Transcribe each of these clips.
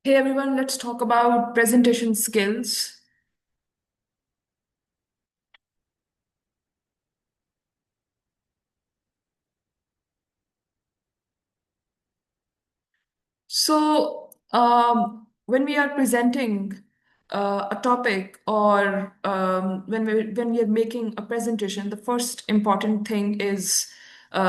Hey everyone, let's talk about presentation skills. When we are presenting a topic or when we are making a presentation, the first important thing is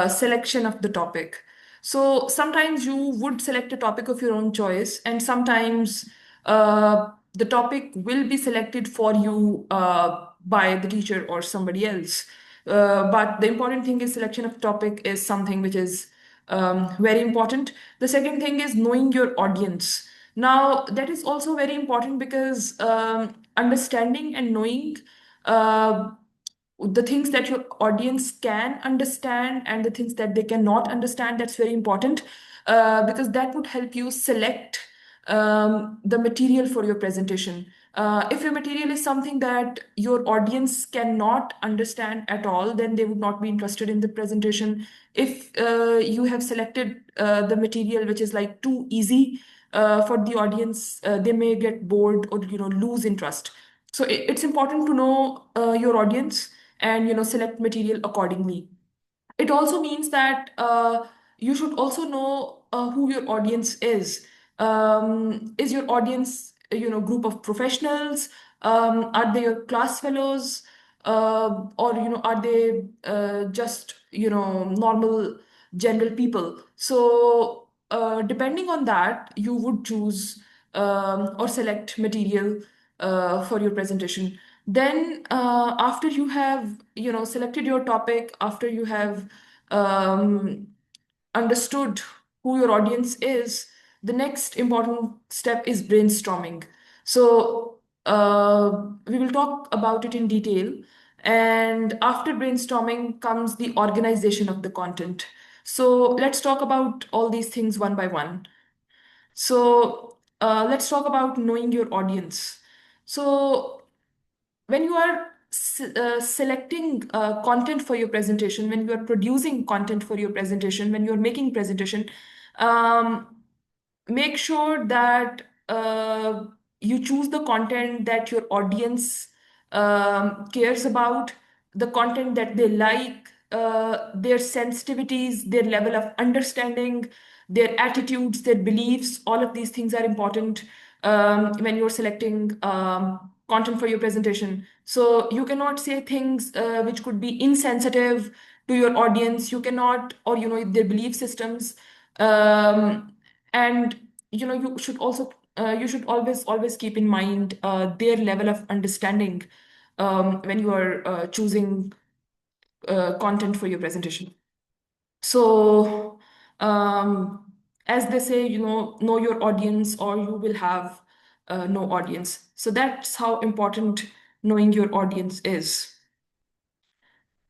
selection of the topic. So sometimes you would select a topic of your own choice, and sometimes the topic will be selected for you by the teacher or somebody else. But the important thing is selection of topic is something which is very important. The second thing is knowing your audience. Now, that is also very important because understanding and knowing uh, the things that your audience can understand and the things that they cannot understand, that's very important because that would help you select the material for your presentation. If your material is something that your audience cannot understand at all, then they would not be interested in the presentation. If you have selected the material which is like too easy for the audience, they may get bored or lose interest. So it's important to know your audience and select material accordingly. It also means that you should also know who your audience is. Is your audience group of professionals? Are they your class fellows? Or are they just normal general people? So depending on that, you would choose or select material for your presentation. Then after you have selected your topic, after you have um, understood who your audience is, the next important step is brainstorming. So we will talk about it in detail. And after brainstorming comes the organization of the content. So let's talk about all these things one by one. So let's talk about knowing your audience. So when you are selecting content for your presentation, when you are producing content for your presentation, when you're making presentation, um, make sure that you choose the content that your audience cares about, the content that they like, their sensitivities, their level of understanding, their attitudes, their beliefs. All of these things are important when you're selecting content for your presentation. So you cannot say things which could be insensitive to your audience. You cannot, or their belief systems. And you should also you should always keep in mind their level of understanding when you are choosing content for your presentation. So as they say, know your audience or you will have no audience. So that's how important knowing your audience is.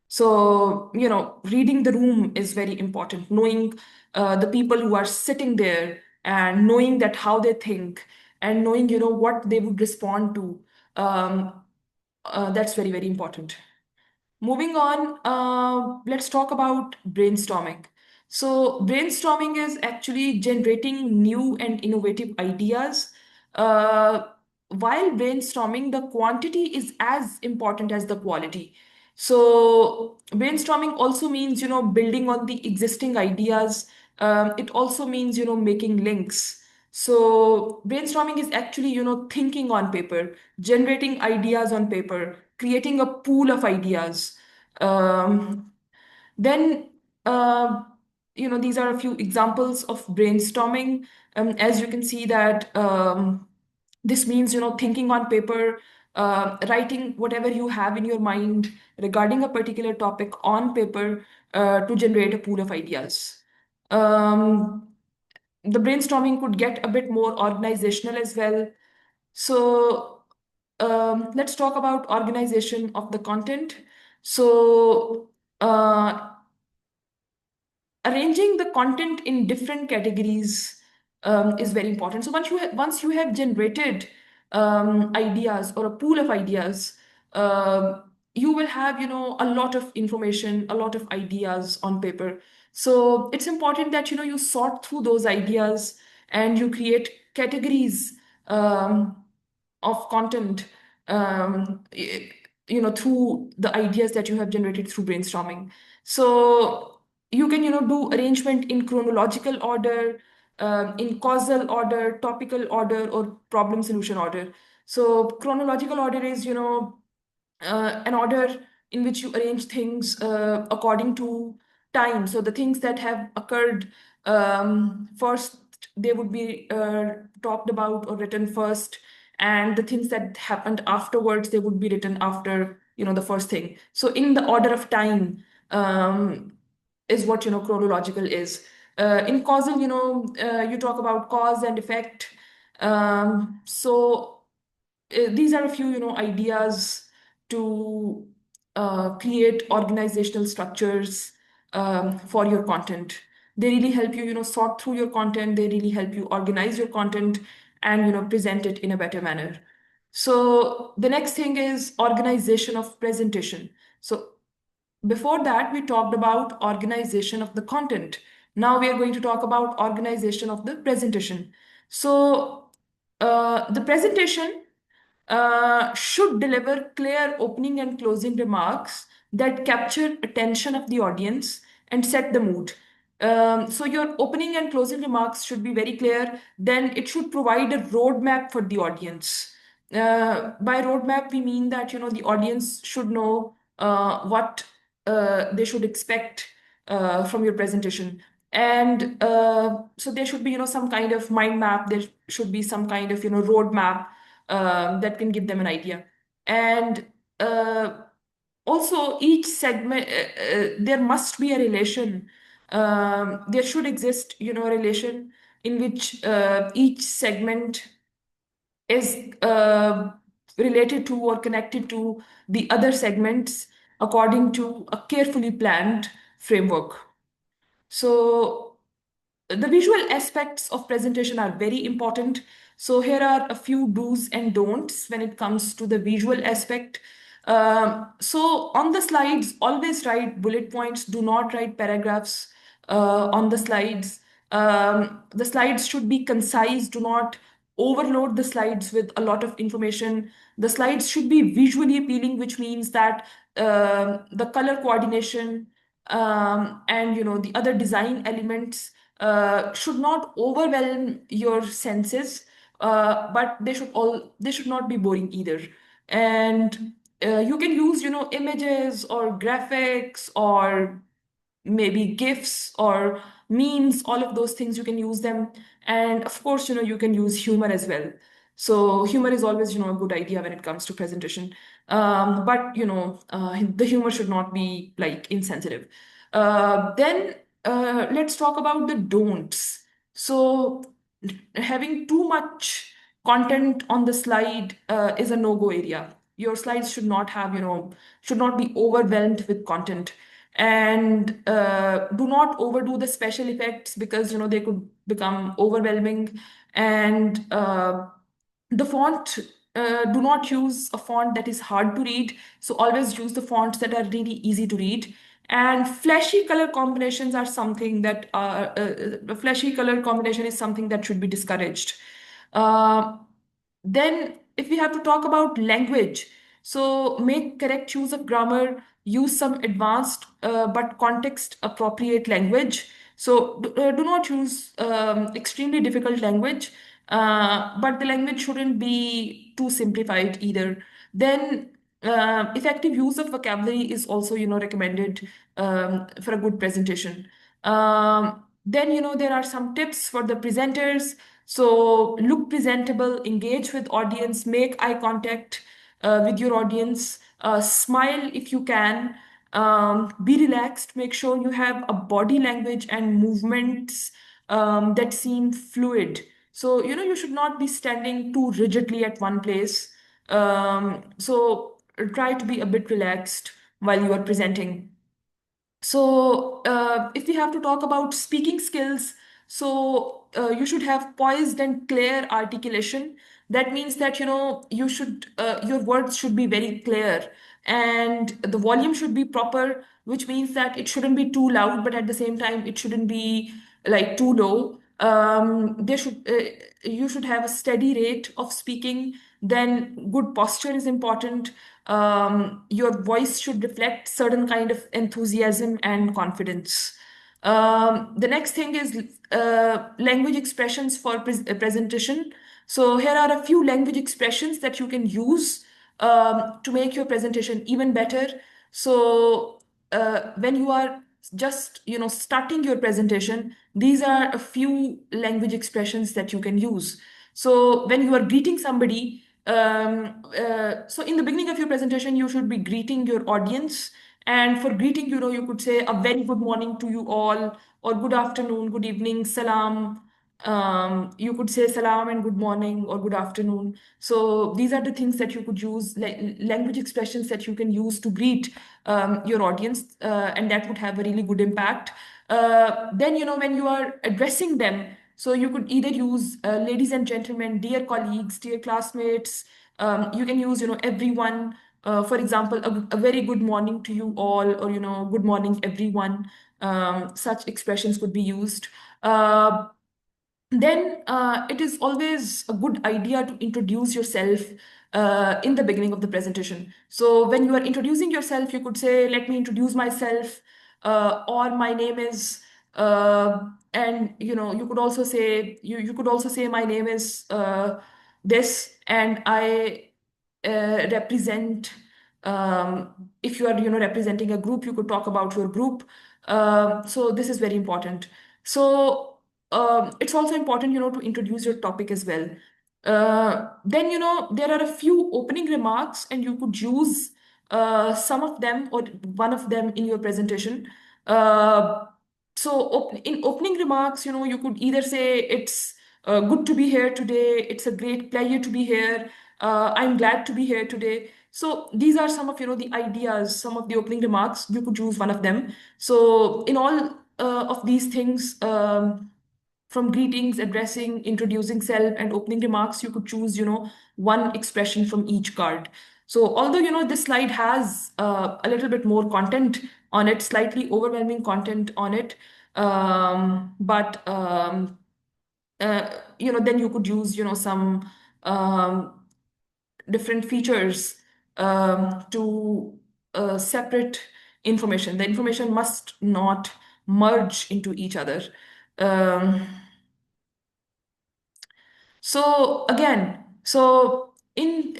So, reading the room is very important. Knowing the people who are sitting there and knowing that how they think and knowing, what they would respond to. Um, that's very, very important. Moving on, let's talk about brainstorming. So, brainstorming is actually generating new and innovative ideas. Uh, while brainstorming, the quantity is as important as the quality. So, brainstorming also means, building on the existing ideas. It also means, making links. So, brainstorming is actually, thinking on paper, generating ideas on paper, creating a pool of ideas. Then, uh, these are a few examples of brainstorming. As you can see that this means, thinking on paper, writing whatever you have in your mind regarding a particular topic on paper to generate a pool of ideas. Um, the brainstorming could get a bit more organizational as well. So let's talk about organization of the content. So uh, arranging the content in different categories is very important. So once you have generated ideas or a pool of ideas, you will have a lot of information, a lot of ideas on paper. So it's important that you sort through those ideas and you create categories um, of content, through the ideas that you have generated through brainstorming. So you can, do arrangement in chronological order, in causal order, topical order, or problem solution order. So chronological order is, an order in which you arrange things according to time. So the things that have occurred first, they would be talked about or written first, and the things that happened afterwards, they would be written after, the first thing. So in the order of time is what, chronological is. In causal, you talk about cause and effect. So these are a few, ideas to create organizational structures for your content. They really help you, sort through your content. They really help you organize your content and, present it in a better manner. So the next thing is organization of presentation. So before that, we talked about organization of the content. Now we are going to talk about organization of the presentation. So the presentation should deliver clear opening and closing remarks that capture attention of the audience and set the mood. So your opening and closing remarks should be very clear. Then it should provide a roadmap for the audience. By roadmap, we mean that, the audience should know what they should expect from your presentation. And so there should be, some kind of mind map. There should be some kind of, roadmap that can give them an idea. And also, each segment, there must be a relation. There should exist, a relation in which each segment is related to or connected to the other segments according to a carefully planned framework. So the visual aspects of presentation are very important. So here are a few do's and don'ts when it comes to the visual aspect. So on the slides, always write bullet points. Do not write paragraphs on the slides. The slides should be concise. Do not overload the slides with a lot of information. The slides should be visually appealing, which means that the color coordination and the other design elements should not overwhelm your senses, but they should not be boring either. And you can use, images or graphics or maybe GIFs or memes, all of those things, you can use them. And of course, you can use humor as well. So humor is always, a good idea when it comes to presentation. But, the humor should not be like insensitive. Then let's talk about the don'ts. So having too much content on the slide is a no-go area. Your slides should not have, should not be overwhelmed with content. And do not overdo the special effects because, they could become overwhelming. And the font, do not use a font that is hard to read. So always use the fonts that are really easy to read. And flashy color combinations are something that flashy color combination is something that should be discouraged. Uh, then, if we have to talk about language, so make correct use of grammar, use some advanced but context appropriate language. So do not use extremely difficult language, but the language shouldn't be too simplified either. Then effective use of vocabulary is also, recommended for a good presentation. Then, there are some tips for the presenters. So look presentable, engage with audience, make eye contact with your audience, smile if you can, be relaxed, make sure you have a body language and movements that seem fluid. So, you should not be standing too rigidly at one place. So try to be a bit relaxed while you are presenting. So, if we have to talk about speaking skills, so you should have poised and clear articulation. That means that your words should be very clear, and the volume should be proper, which means that it shouldn't be too loud, but at the same time it shouldn't be like too low. There should you should have a steady rate of speaking. Then good posture is important. Your voice should reflect certain kind of enthusiasm and confidence. The next thing is language expressions for presentation. So here are a few language expressions that you can use to make your presentation even better. So when you are just starting your presentation, these are a few language expressions that you can use. So when you are greeting somebody, so in the beginning of your presentation, you should be greeting your audience. And for greeting, you could say a very good morning to you all, or good afternoon, good evening, salam. You could say salam and good morning or good afternoon. So these are the things that you could use, like language expressions that you can use to greet your audience, and that would have a really good impact. Then, when you are addressing them, so you could either use ladies and gentlemen, dear colleagues, dear classmates. You can use, everyone. For example, a very good morning to you all, or, good morning, everyone. Such expressions could be used. Then it is always a good idea to introduce yourself in the beginning of the presentation. So when you are introducing yourself, you could say, let me introduce myself, or my name is, and you could also say, you could also say, my name is this, and I represent, if you are representing a group, you could talk about your group. So this is very important. So it's also important, to introduce your topic as well. Then, there are a few opening remarks, and you could use some of them or one of them in your presentation. Uh, in opening remarks, you could either say, it's good to be here today, it's a great pleasure to be here, I'm glad to be here today. So these are some of, the ideas, some of the opening remarks. You could choose one of them. So in all of these things, from greetings, addressing, introducing self, and opening remarks, you could choose, one expression from each card. So although, this slide has a little bit more content on it, slightly overwhelming content on it, but then you could use, some um, different features to separate information. The information must not merge into each other. Um, so again, so in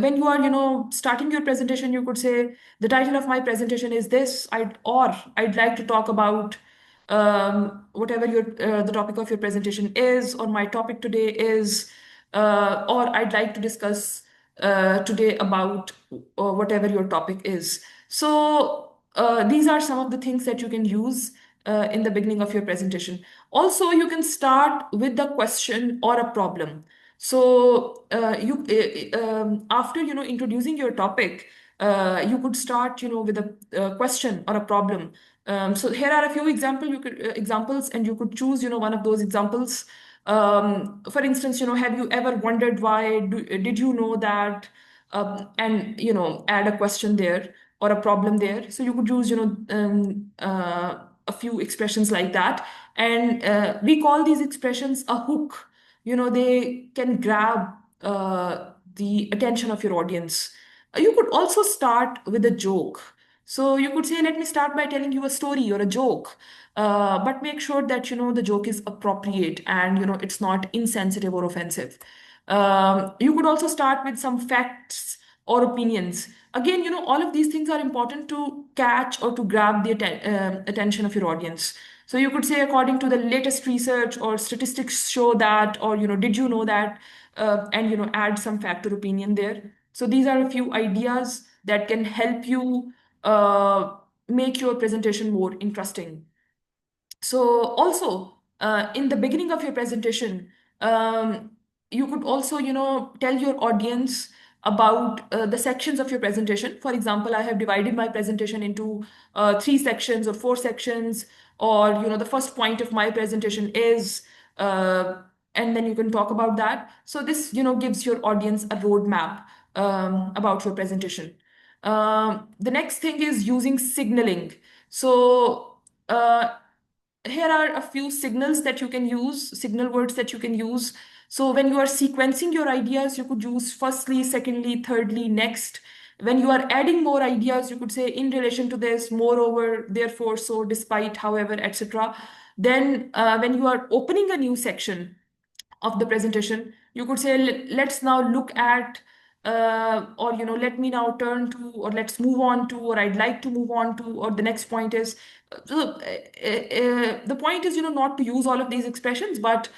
when you are, starting your presentation, you could say, the title of my presentation is this, I'd like to talk about whatever the topic of your presentation is, or my topic today is, or I'd like to discuss today about whatever your topic is. So these are some of the things that you can use in the beginning of your presentation. Also, you can start with the question or a problem. So you after introducing your topic, you could start with a question or a problem. So here are a few examples, and you could choose one of those examples. For instance, have you ever wondered why? Did you know that? And add a question there or a problem there. So you could use a few expressions like that, and we call these expressions a hook. They can grab the attention of your audience. You could also start with a joke. So you could say, let me start by telling you a story or a joke, but make sure that the joke is appropriate, and it's not insensitive or offensive. You could also start with some facts or opinions. Again, all of these things are important to catch or to grab the attention of your audience. So you could say, according to the latest research, or statistics show that, or did you know that, and add some fact or opinion there. So these are a few ideas that can help you make your presentation more interesting. So also, in the beginning of your presentation, um, you could also, tell your audience about the sections of your presentation. For example, I have divided my presentation into 3 sections or 4 sections, or, the first point of my presentation is, and then you can talk about that. So this, gives your audience a roadmap about your presentation. The next thing is using signaling. So, here are a few signals that you can use, signal words that you can use. So when you are sequencing your ideas, you could use firstly, secondly, thirdly, next. When you are adding more ideas, you could say in relation to this, moreover, therefore, so, despite, however, etc. Then when you are opening a new section of the presentation, you could say, let's now look at, or let me now turn to, or let's move on to, or I'd like to move on to, or the next point is. The point is, not to use all of these expressions, but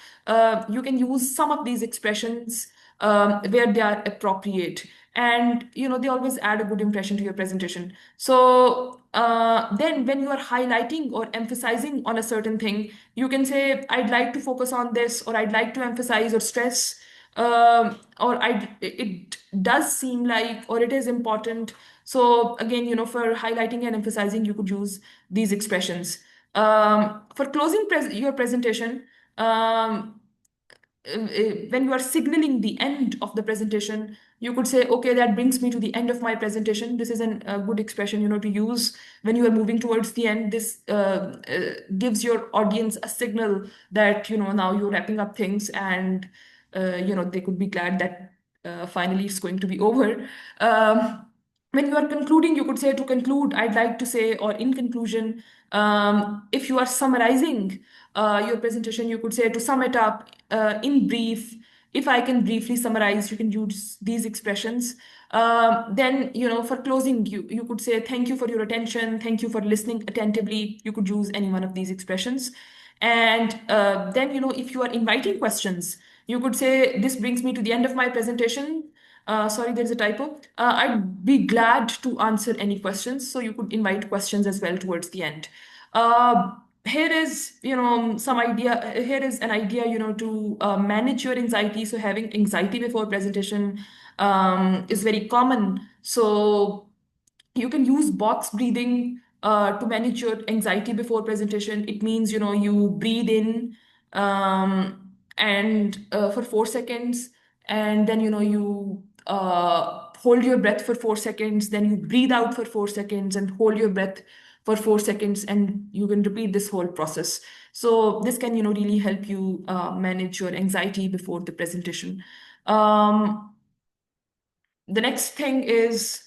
you can use some of these expressions where they are appropriate, and they always add a good impression to your presentation. So then when you are highlighting or emphasizing on a certain thing, you can say, I'd like to focus on this, or I'd like to emphasize or stress, or it does seem like, or it is important. So again, for highlighting and emphasizing, you could use these expressions. For closing your presentation, when you are signaling the end of the presentation, you could say, okay, that brings me to the end of my presentation. This is a good expression, to use when you are moving towards the end. This gives your audience a signal that, now you're wrapping up things, and, they could be glad that finally it's going to be over. When you are concluding, you could say, to conclude, I'd like to say, or in conclusion. If you are summarizing your presentation, you could say, to sum it up in brief. If I can briefly summarize, you can use these expressions. Then, for closing, you could say, thank you for your attention. Thank you for listening attentively. You could use any one of these expressions. And then, if you are inviting questions, you could say, this brings me to the end of my presentation. Sorry, there's a typo. I'd be glad to answer any questions. So you could invite questions as well towards the end. Here is, some idea. Here is an idea, to manage your anxiety. So having anxiety before presentation is very common. So you can use box breathing to manage your anxiety before presentation. It means, you breathe in and for 4 seconds, and then, you hold your breath for 4 seconds, then you breathe out for 4 seconds and hold your breath for 4 seconds, and you can repeat this whole process. So this can, really help you manage your anxiety before the presentation. Um, the next thing is